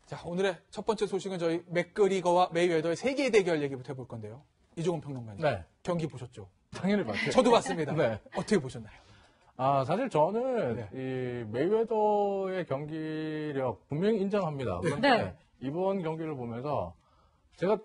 자, 오늘의 첫 번째 소식은 저희 맥그리거와 메이웨더의 세계 대결 얘기부터 해볼 건데요. 이종훈 평론가님. 네. 경기 보셨죠? 당연히 봤죠. 저도 봤습니다. 네. 어떻게 보셨나요? 사실 저는 네. 이 메이웨더의 경기력 분명히 인정합니다. 그런데 네. 이번 경기를 보면서 제가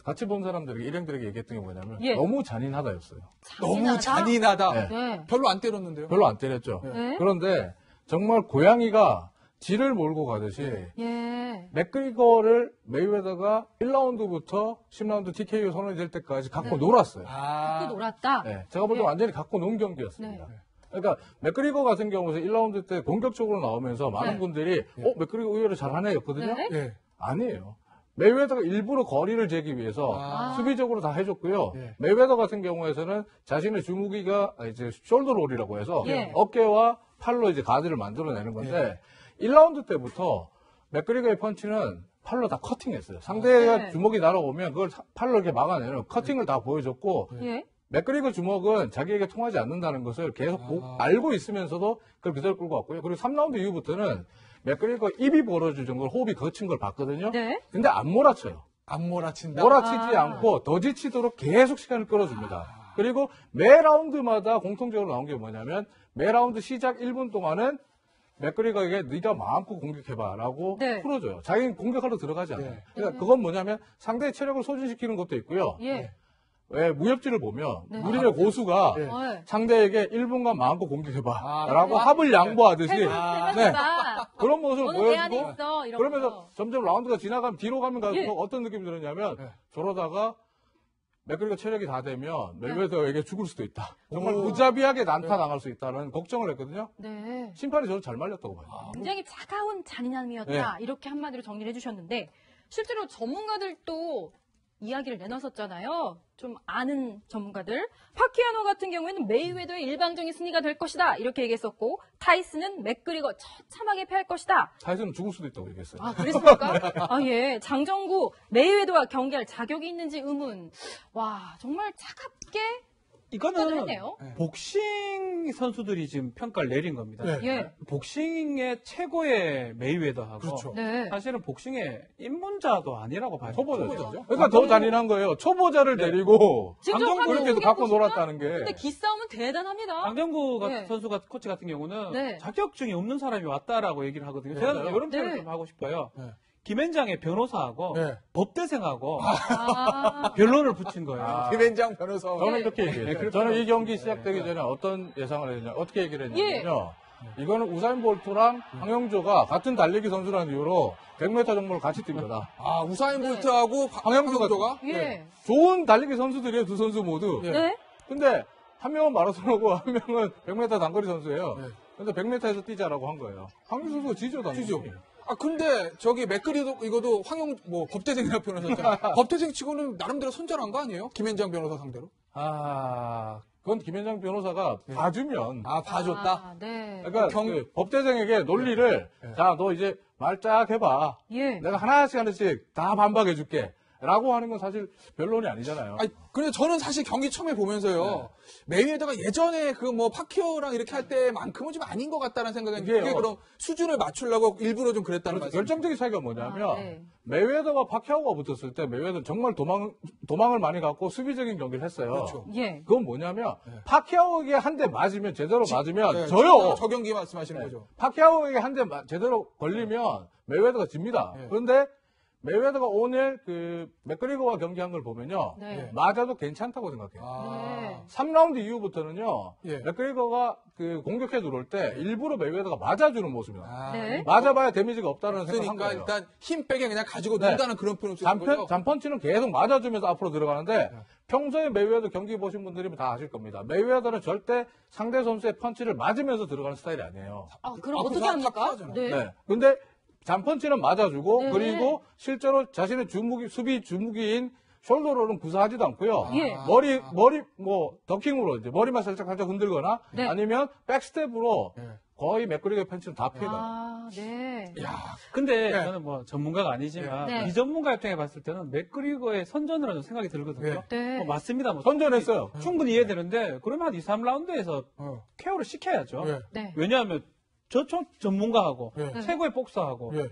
같이 본 사람들에게, 일행들에게 얘기했던 게 뭐냐면 예. 너무 잔인하다였어요. 너무 잔인하다. 네. 네. 별로 안 때렸는데요. 별로 안 때렸죠. 네. 그런데 정말 고양이가 쥐를 몰고 가듯이 예. 맥그리거를 메이웨더가 1라운드부터 10라운드 TKO 선언이 될 때까지 갖고 놀았어요. 갖고 놀았다. 네, 제가 볼 때 네. 완전히 갖고 논 경기였습니다. 네. 그러니까 맥그리거 같은 경우는 1라운드 때 공격적으로 나오면서 많은 네. 분들이 맥그리거 의외로 잘하네 였거든요. 네. 예. 아니에요. 메이웨더가 일부러 거리를 재기 위해서 수비적으로 다 해줬고요. 예. 메이웨더 같은 경우에서는 자신의 주무기가 이제 숄더롤이라고 해서 예. 어깨와 팔로 이제 가드를 만들어내는 건데 1라운드 때부터 맥그리거의 펀치는 팔로 다 커팅했어요. 상대가 네. 주먹이 날아오면 그걸 팔로 이렇게 막아내는 커팅을 다 보여줬고 예. 맥그리거 주먹은 자기에게 통하지 않는다는 것을 계속 알고 있으면서도 그걸 그대로 끌고 왔고요. 그리고 3라운드 이후부터는 맥그리거 입이 벌어질 정도로 호흡이 거친 걸 봤거든요. 네. 근데 안 몰아쳐요. 안 몰아친다. 몰아치지 않고 더 지치도록 계속 시간을 끌어줍니다. 그리고 매 라운드마다 공통적으로 나온 게 뭐냐면 매 라운드 시작 1분 동안은 맥그리거에게 네가 마음껏 공격해봐라고 네. 풀어줘요. 자기는 공격하러 들어가지 않아요. 네. 그러니까 그건 뭐냐면 상대의 체력을 소진시키는 것도 있고요. 예. 왜 무협지를 보면 네. 무림의 고수가 네. 어. 상대에게 1분간 마음껏 공격해봐 아, 라고 합을 양보하듯이 해봤다. 그런 모습을 너는 내 안에 보여주고 있어. 이런 그러면서 거. 점점 라운드가 지나가면 뒤로 가면 갈수록 예. 어떤 느낌이 들었냐면 네. 저러다가 맥그리거 체력이 다 되면 메이웨더에게 죽을 수도 있다. 정말 오. 무자비하게 난타 당할 수 있다는 걱정을 했거든요. 네. 심판이 저를 잘 말렸다고 봐요. 굉장히 차가운 잔인함이었다. 이렇게 한마디로 정리를 해주셨는데 실제로 전문가들도 이야기를 내놨었잖아요. 좀 아는 전문가들. 파키아노 같은 경우에는 메이웨더의 일방적인 승리가 될 것이다. 이렇게 얘기했었고 타이슨은 맥그리거 처참하게 패할 것이다. 타이슨은 죽을 수도 있다고 얘기했어요. 아, 그랬습니까? 아, 예. 장정구, 메이웨더와 경기할 자격이 있는지 의문. 와, 정말 차갑게 이거는 했네요. 복싱 선수들이 지금 평가를 내린 겁니다. 네. 예. 복싱의 최고의 메이웨더하고 그렇죠. 네. 사실은 복싱의 입문자도 아니라고 봐요. 초보자죠. 그러니까 더 잔인한 거예요. 초보자를 데리고 지금 강정구 화면 그렇게 해서 속에 갖고 보시면 놀았다는 게. 근데 기싸움은 대단합니다. 강정구 네. 선수가 코치 같은 경우는 네. 자격증이 없는 사람이 왔다라고 얘기를 하거든요. 네, 제가 맞아요. 이런 표현을 네. 좀 하고 싶어요. 네. 김현장의 변호사하고 네. 법대생하고 아, 변론을 붙인 거예요. 김현장 변호사. 저는 네. 이렇게 얘기했어요. 저는 이 경기 시작되기 전에 어떤 예상을 했냐, 어떻게 얘기를 했냐면요. 이거는 우사인 볼트랑 황영조가 같은 달리기 선수라는 이유로 100m 종목을 같이 뛴 거다. 아, 우사인 볼트하고 황영조가? 예. 좋은 달리기 선수들이에요, 두 선수 모두. 네. 네. 근데 한 명은 마라톤하고 한 명은 100m 단거리 선수예요. 네. 근데 100m에서 뛰자라고 한 거예요. 황영조 선수가 지죠, 당연히. 지죠. 아, 근데 저기 맥그리도 이거도 법대생이라고 표현하셨잖아요. 법대생 치고는 나름대로 손절한 거 아니에요? 김현장 변호사 상대로? 그건 김현장 변호사가 봐주면. 아, 봐줬다? 아, 네. 그러니까 그 법대생에게 논리를 자, 너 이제 말 쫙 해봐. 예. 내가 하나씩 다 반박해줄게. 라고 하는 건 사실 변론이 아니잖아요. 아니, 근데 저는 사실 경기 처음에 보면서요. 메이웨더가 예전에 파키오랑 이렇게 할 때만큼은 좀 아닌 것 같다는 생각이 했는데 그게 그럼 수준을 맞추려고 일부러 좀 그랬다는 말씀. 결정적인 차이가 뭐냐면 네. 메이웨더와 파키아오가 붙었을 때 메이웨더는 정말 도망을 많이 갖고 수비적인 경기를 했어요. 그렇죠. 예. 그건 뭐냐면 파키아오에게 한 대 맞으면 제대로 맞으면 네, 져요. 저 경기 말씀하시는 거죠. 파키아오에게 한 대 제대로 걸리면 메이웨더가 집니다. 네. 그런데 메이웨더가 오늘 맥그리거와 경기한 걸 보면요. 네. 맞아도 괜찮다고 생각해요. 네. 3라운드 이후부터는요. 예. 맥그리거가 공격해 들어올 때 일부러 메이웨더가 맞아주는 모습이에요. 네. 맞아봐야 데미지가 없다는 생각한 그러니까 거예요. 일단 힘 빼게 그냥 가지고 네. 논다는 그런 표현을 쓰는 거죠. 잔펀치는 계속 맞아주면서 앞으로 들어가는데 평소에 메이웨더 경기 보신 분들이면 다 아실 겁니다. 메이웨더는 절대 상대 선수의 펀치를 맞으면서 들어가는 스타일이 아니에요. 아, 그럼 아, 어떻게 그거 합니까? 탁하잖아요. 네. 근데 잔펀치는 맞아주고 네. 그리고 실제로 자신의 수비 주무기인 숄더로는 구사하지도 않고요. 예. 머리 더킹으로 이제 머리만 살짝 흔들거나 네. 아니면 백스텝으로 네. 거의 맥그리거 펀치는 다 피해가요. 아, 네. 야, 근데 네. 저는 전문가가 아니지만 네. 비전문가 입장에 봤을 때는 맥그리거의 선전이라는 생각이 들거든요. 네. 맞습니다. 선전했어요. 충분히 이해되는데 그러면 한 2, 3라운드에서 어. 케어를 시켜야죠. 예. 네. 왜냐하면 저쪽 전문가하고 예. 최고의 복서하고 예.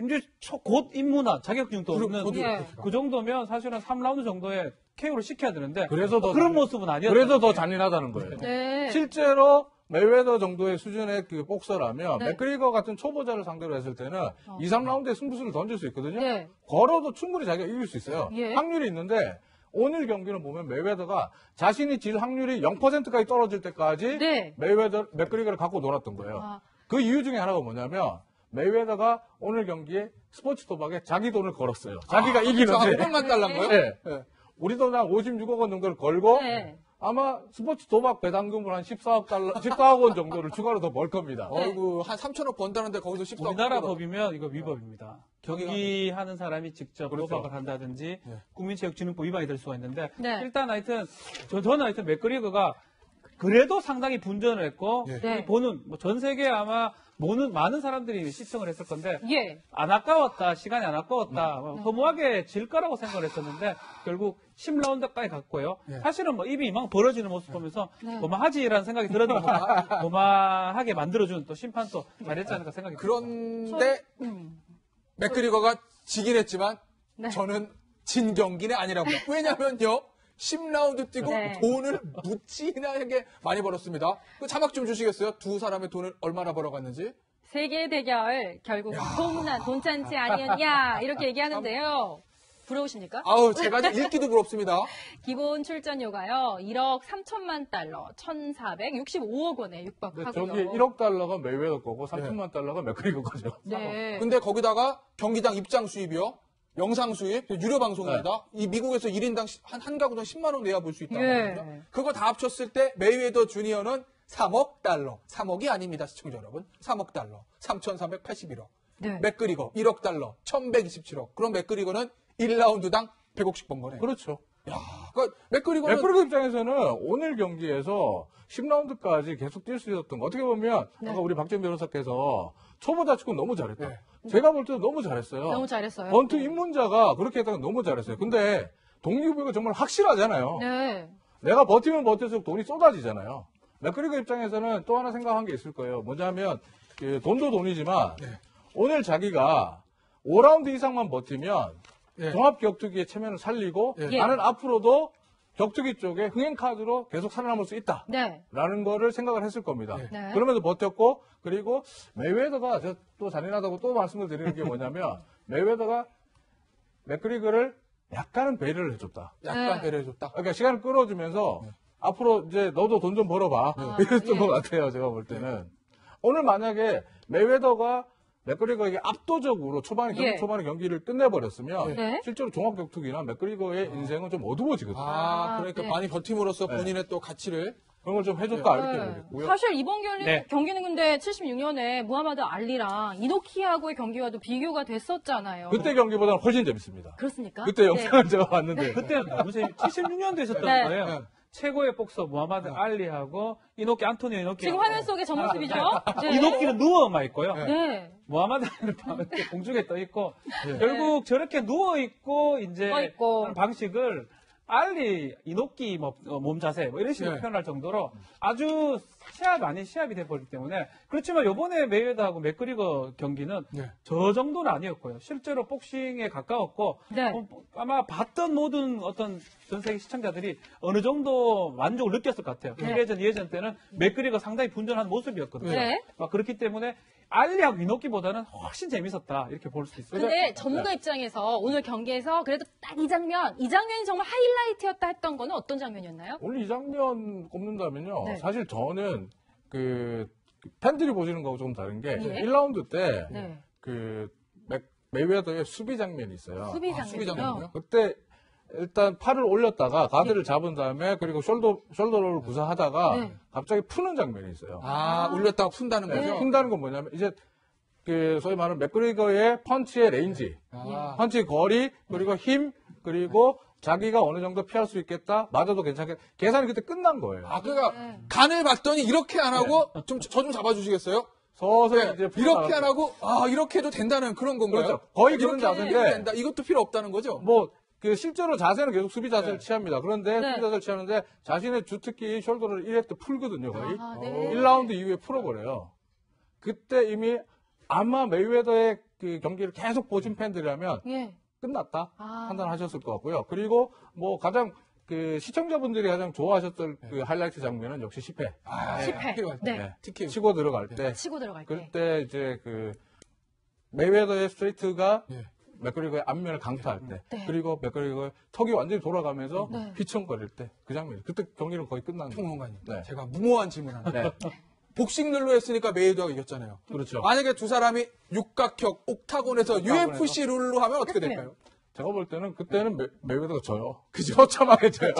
이제 곧 입문한 자격증도 없는 예. 그 정도면 사실은 3라운드 정도에 KO를 시켜야 되는데 그래서 더 그런 모습은 아니었어요. 그래서 더 잔인하다는 거예요. 네. 실제로 메이웨더 정도의 수준의 그 복서라면 네. 맥그리거 같은 초보자를 상대로 했을 때는 2, 3라운드에 승부수를 던질 수 있거든요. 네. 걸어도 충분히 자기가 이길 수 있어요. 예. 확률이 있는데 오늘 경기는 보면 메이웨더가 자신이 질 확률이 0%까지 떨어질 때까지 네. 맥그리거를 갖고 놀았던 거예요. 아. 그 이유 중에 하나가 뭐냐면 메이웨더가 오늘 경기에 스포츠 도박에 자기 돈을 걸었어요. 자기가 이기는데 500만 달러인가요? 네. 우리 돈 한 56억 원 정도를 걸고 네. 아마 스포츠 도박 배당금을 한 14억 원 정도를 추가로 더 벌 겁니다. 어이구, 한 3천억 번다는데 거기서 14억. 우리나라 법이면 이거 위법입니다. 경기하는 사람이 직접 그렇죠. 도박을 한다든지 네. 국민체육진흥법 위반이 될 수가 있는데 네. 일단 하여튼 저는 하여튼 맥그리거가 그래도 상당히 분전을 했고 네. 이 보는 전 세계 아마 보는 많은 사람들이 시청을 했을 건데 예. 안 아까웠다, 시간이 안 아까웠다, 허무하게 질 거라고 생각을 했었는데 결국 10라운드까지 갔고요. 사실은 뭐 입이 이만큼 벌어지는 모습 보면서 고마하지라는 생각이 들었는데 고마하게 만들어준 또 심판도 잘했지 않을까 생각이 듭니다. 그런데 맥그리거가 지긴 했지만 네. 저는 진 경기는 아니라고. 왜냐면요. 10라운드 뛰고 네. 돈을 무지하게 많이 벌었습니다. 그 자막 좀 주시겠어요? 두 사람의 돈을 얼마나 벌어갔는지? 세계 대결 결국 소문난 돈잔치 아니었냐 이렇게 얘기하는데요. 부러우십니까? 아우, 제가 읽기도 부럽습니다. 기본 출전료가요. 1억 3천만 달러, 1,465억 원에 근데 육박하고요. 저기 1억 달러가 메이웨더 거고 3천만 달러가 맥그리거 거죠. 네. 근데 거기다가 경기당 입장 수입이요. 영상 수입, 유료 방송입니다. 이 미국에서 1인당 한 가구당 10만 원 내야 볼 수 있다고 예. 합니다. 그거 다 합쳤을 때 메이웨더 주니어는 3억 달러. 3억이 아닙니다, 시청자 여러분. 3억 달러. 3,381억. 네. 맥그리거 1억 달러. 1,127억. 그럼 맥그리거는 1라운드당 100억씩 번 거네. 그렇죠. 그러니까 맥그리거는 맥그리거 입장에서는 오늘 경기에서 10라운드까지 계속 뛸 수 있었던 거. 어떻게 보면 네. 아까 우리 박정 변호사께서 초보자 축구 너무 잘했다. 네. 제가 볼 때도 너무 잘했어요. 너무 잘했어요. 번트 입문자가 그렇게 했다가 너무 잘했어요. 근데 동기부여가 정말 확실하잖아요. 네. 내가 버티면 버틸수록 돈이 쏟아지잖아요. 맥그리거 입장에서는 또 하나 생각한 게 있을 거예요. 뭐냐면 그 돈도 돈이지만 오늘 자기가 5라운드 이상만 버티면 네. 종합격투기의 체면을 살리고 예. 나는 앞으로도 격투기 쪽에 흥행카드로 계속 살아남을 수 있다. 네. 라는 거를 생각을 했을 겁니다. 네. 그러면서 버텼고, 그리고 메이웨더가 저 또 잔인하다고 또 말씀을 드리는 게 뭐냐면 메이웨더가 맥그리거를 약간은 배려를 해줬다. 약간 네. 배려해줬다. 그러니까 시간을 끌어주면서 앞으로 이제 너도 돈 좀 벌어봐. 이랬던 예. 것 같아요. 제가 볼 때는. 오늘 만약에 메이웨더가 맥그리거에게 압도적으로 경기 예. 초반에 경기를 끝내버렸으면 네. 실제로 종합격투기나 맥그리거의 인생은 좀 어두워지거든요. 그러니까 네. 많이 버팀으로써 본인의 또 가치를. 그런 걸 좀 해줬다 이렇게 네. 보겠고요. 사실 이번 네. 경기는 근데 76년에 무하마드 알리랑 이노키하고의 경기와도 비교가 됐었잖아요. 그때 경기보다는 훨씬 재밌습니다. 그렇습니까? 그때 영상을 제가 봤는데 그때는 너무 재밌 76년도에 있었던 네. 거예요. 네. 최고의 복서 무하마드 알리하고 이노키 안토니오 이노키. 지금 화면 속에 저 모습이죠? 네. 이노키는 누워만 있고요. 네. 무하마드 알리는 밤에 공중에 떠 있고 결국 저렇게 누워 있고 이제 떠 있고. 하는 방식을 알리, 이노키 몸 자세 이런 식으로 네. 표현할 정도로 아주 시합 아닌 시합이 돼버리기 때문에 그렇지만 요번에 메이웨더하고 맥그리거 경기는 네. 저 정도는 아니었고요. 실제로 복싱에 가까웠고 네. 아마 봤던 모든 어떤 전 세계 시청자들이 어느 정도 만족을 느꼈을 것 같아요. 네. 1회전, 2회전 때는 맥그리거 상당히 분전한 모습이었거든요. 네. 그렇기 때문에 알리하고 이노키보다는 훨씬 재밌었다 이렇게 볼 수 있어요. 근데 전문가 입장에서 오늘 경기에서 그래도 딱 이 장면이 정말 하이라이트였다 했던 거는 어떤 장면이었나요? 오늘 이 장면 꼽는다면요. 네. 사실 저는 그 팬들이 보시는 거하고 조금 다른 게 예. 1라운드 때 네. 그 메이웨더의 수비 장면이 있어요. 수비 수비 장면이요. 장면이요? 그때 일단 팔을 올렸다가 가드를 잡은 다음에 그리고 숄더를 구사하다가 네. 갑자기 푸는 장면이 있어요. 울렸다가 푼다는 거죠? 네. 푼다는 건 뭐냐면 이제 그 소위 말하는 맥그리거의 펀치의 레인지, 펀치 거리, 그리고 힘, 그리고 자기가 어느 정도 피할 수 있겠다, 맞아도 괜찮겠다. 계산이 그때 끝난 거예요. 그러니까 네. 간을 봤더니 이렇게 안 하고 저 좀 잡아주시겠어요? 서서히 네. 이제 이렇게 안 풀어나가고. 하고 이렇게 해도 된다는 그런 건가요? 그렇죠. 거의 그런 이렇게 해도 자세인데 된다. 이것도 필요 없다는 거죠? 뭐, 그 실제로 자세는 계속 수비 자세를 취합니다. 그런데 네. 수비 자세를 취하는데 자신의 주특기 숄더를 1회 때 풀거든요, 거의. 네. 1라운드 이후에 풀어버려요. 그때 이미 아마 메이웨더의 그 경기를 계속 보신 팬들이라면 예. 끝났다 아. 판단하셨을 것 같고요. 그리고 뭐 가장 그 시청자분들이 가장 좋아하셨던 그 하이라이트 장면은 역시 10회. 아, 10회. 필요할 네. 때. TKO. 치고 들어갈 때. 치고 들어갈 때. 그때 이제 그 메이웨더의 스트레이트가 예. 맥그리거의 앞면을 강타할 때, 네. 그리고 맥그리거의 턱이 완전히 돌아가면서 네. 휘청거릴 때, 그 장면. 그때 경기는 거의 끝난 거예요. 평론가님. 네. 제가 무모한 질문 하나. 네. 복싱 룰로 했으니까 메이웨더가 이겼잖아요. 그렇죠. 만약에 두 사람이 육각형, 옥타곤에서 UFC 룰로 하면 어떻게 될까요? 제가 볼 때는 그때는 메이웨더가 져요. 그죠? 처참하게 져요.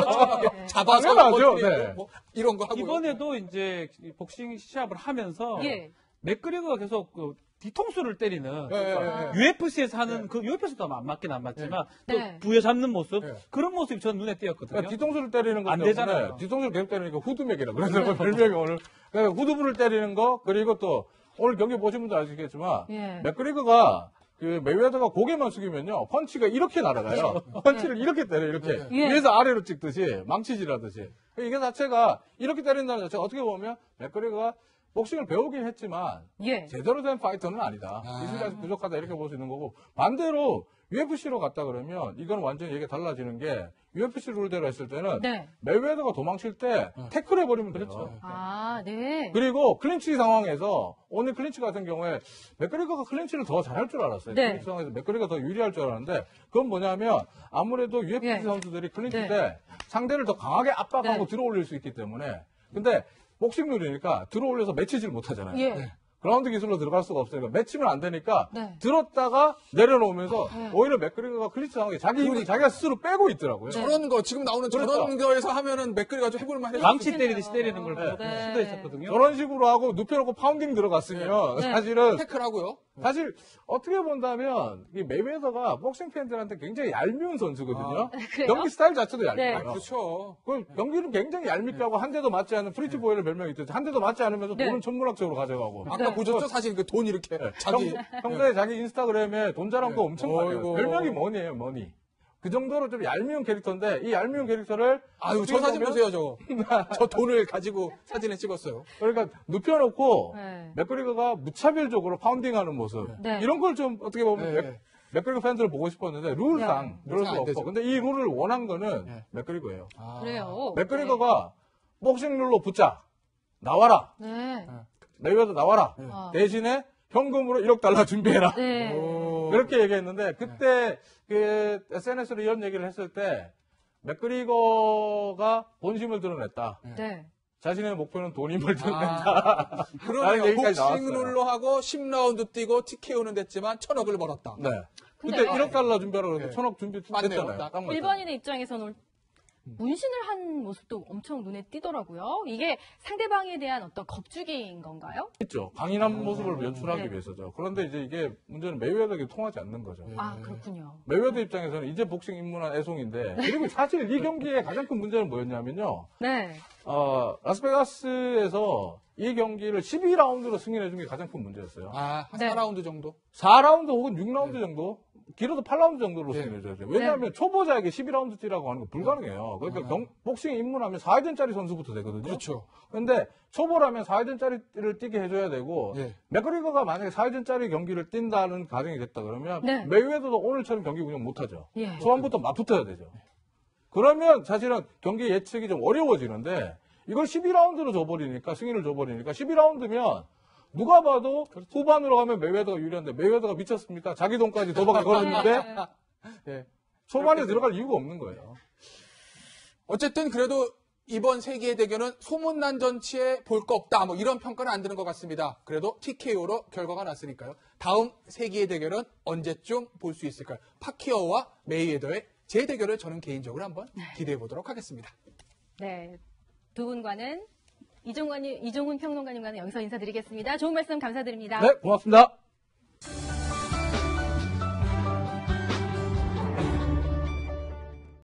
잡아서 당연하죠. 버티고 네. 뭐 이런 거 하고 이번에도 이제 복싱 시합을 하면서 예. 맥그리거가 계속 그 뒤통수를 때리는 예, 그러니까 UFC에서 하는 그 UFC도 안 맞긴 안 맞지만 네. 또 부여잡는 모습 네. 그런 모습이 전 눈에 띄었거든요. 그러니까 뒤통수를 때리는 것 안 때문에 되잖아요. 뒤통수를 계속 때리니까 후드맥이라 그래서 별명이 오늘 그러니까 후두부를 때리는 거 그리고 또 오늘 경기 보신 분들 아시겠지만 예. 맥그리거가 그 메이웨더가 고개만 숙이면요 펀치가 이렇게 날아가요. 펀치를 이렇게 때려 이렇게 예. 위에서 아래로 찍듯이 망치질하듯이 이게 자체가 이렇게 때린다는 자체가 어떻게 보면 맥그리거가 복싱을 배우긴 했지만 예. 제대로 된 파이터는 아니다. 기술이 아직 부족하다 이렇게 볼 수 있는 거고 반대로 UFC로 갔다 그러면 이건 완전히 얘기가 달라지는 게 UFC 룰대로 했을 때는 네. 메이웨더가 도망칠 때 태클 해버리면 되죠. 아, 네. 그리고 클린치 상황에서 오늘 클린치 같은 경우에 맥그리거가 클린치를 더 잘할 줄 알았어요. 네. 클린치 상황에서 맥그리거가 더 유리할 줄 알았는데 그건 뭐냐면 아무래도 UFC 예. 선수들이 클린치 네. 때 상대를 더 강하게 압박하고 네. 들어올릴 수 있기 때문에 근데 복싱 룰이니까 들어올려서 맺히질 못하잖아요. 예. 그라운드 기술로 들어갈 수가 없으니까 맺히면 안 되니까 네. 들었다가 내려놓으면서 네. 오히려 맥그리거가 클린치 상황에 자기 힘을 자기가 스스로 빼고 있더라고요. 저런 거 지금 나오는 저런 그렇죠. 거에서 하면은 맥그리가 좀 해볼만 해요. 망치 때리듯이 때리는 걸 네. 시도했었거든요. 저런 식으로 하고 눕혀놓고 파운딩 들어갔으면 네. 사실은 태클하고요. 사실 어떻게 본다면 이 메이웨더가 복싱 팬들한테 굉장히 얄미운 선수거든요. 그래요? 경기 스타일 자체도 얄미워요. 네. 아, 그렇죠. 그 경기는 굉장히 얄밉게 하고 한 대도 맞지 않는 프리티 보이를 별명이 있듯이 한 대도 맞지 않으면서 네. 돈은 천문학적으로 가져가고 아까 네. 보셨죠? 사실 그 돈 이렇게 자기 평소에 자기 인스타그램에 돈 자랑 거 엄청 많이 해요. 어이구. 별명이 머니예요, 머니. 그 정도로 좀 얄미운 캐릭터인데 이 얄미운 캐릭터를 아유 저 어떻게 사진 보면 보세요 저거. 저 돈을 가지고 사진을 찍었어요. 그러니까 눕혀놓고 네. 맥그리거가 무차별적으로 파운딩하는 모습 네. 이런 걸 좀 어떻게 보면 네. 맥그리거 팬들을 보고 싶었는데 룰상 그럴 안 수가 되죠. 없고 근데 이 룰을 원한 거는 네. 맥그리거예요. 아. 그래요. 맥그리거가 복싱 룰로 붙자 나와라 네. 메이웨더 나와라 아. 대신에 현금으로 1억 달러 준비해라 네. 오. 그렇게 얘기했는데 그때 그 SNS로 이런 얘기를 했을 때 맥그리거가 본심을 드러냈다. 네. 자신의 목표는 돈 힘을 드러낸다. 아, 라는 그러네요. 얘기까지 복싱 나왔어요. 룰로 하고 10라운드 뛰고 TKO는 됐지만 1,000억을 벌었다. 네. 근데 그때 1억 달러 준비하라고 그랬는데 네. 1,000억 준비 맞네요. 됐잖아요. 딱 딱 맞죠. 일반인의 입장에서는 문신을 한 모습도 엄청 눈에 띄더라고요. 이게 상대방에 대한 어떤 겁주기인 건가요? 있죠. 강인한 모습을 연출하기 네. 위해서죠. 그런데 이제 이게 문제는 메이웨더에게 통하지 않는 거죠. 아, 그렇군요. 메이웨더 입장에서는 이제 복싱 입문한 애송인데 그리고 사실 이 경기의 가장 큰 문제는 뭐였냐면요. 네. 라스베가스에서 이 경기를 12라운드로 승인해 준 게 가장 큰 문제였어요. 아, 한 네. 4라운드 정도? 4라운드 혹은 6라운드 정도? 길어도 8라운드 정도로 네. 승인해 줘야 돼요. 왜냐하면 초보자에게 12라운드 뛰라고 하는 건 불가능해요. 그러니까 복싱에 입문하면 4회전짜리 선수부터 되거든요. 그렇죠. 근데 초보라면 4회전짜리를 뛰게 해줘야 되고 네. 맥그리거가 만약에 4회전짜리 경기를 뛴다는 가정이 됐다 그러면 네. 메이웨더도 오늘처럼 경기 운영 못하죠. 예. 초반부터 맞붙어야 되죠. 그러면 사실은 경기 예측이 좀 어려워지는데 이걸 12라운드로 줘버리니까 승인을 줘버리니까 12라운드면 누가 봐도 후반으로 가면 메이웨더가 유리한데 메이웨더가 미쳤습니까? 자기 돈까지 도박에 걸었는데 네. 초반에 들어갈 이유가 없는 거예요. 어쨌든 그래도 이번 세계의 대결은 소문난 전치에 볼 거 없다. 뭐 이런 평가는 안 드는 것 같습니다. 그래도 TKO로 결과가 났으니까요. 다음 세계의 대결은 언제쯤 볼 수 있을까요? 파키어와 메이웨더의 재대결을 저는 개인적으로 한번 기대해 보도록 하겠습니다. 네. 두 분과는 이종훈 평론가님과는 여기서 인사드리겠습니다. 좋은 말씀 감사드립니다. 네, 고맙습니다.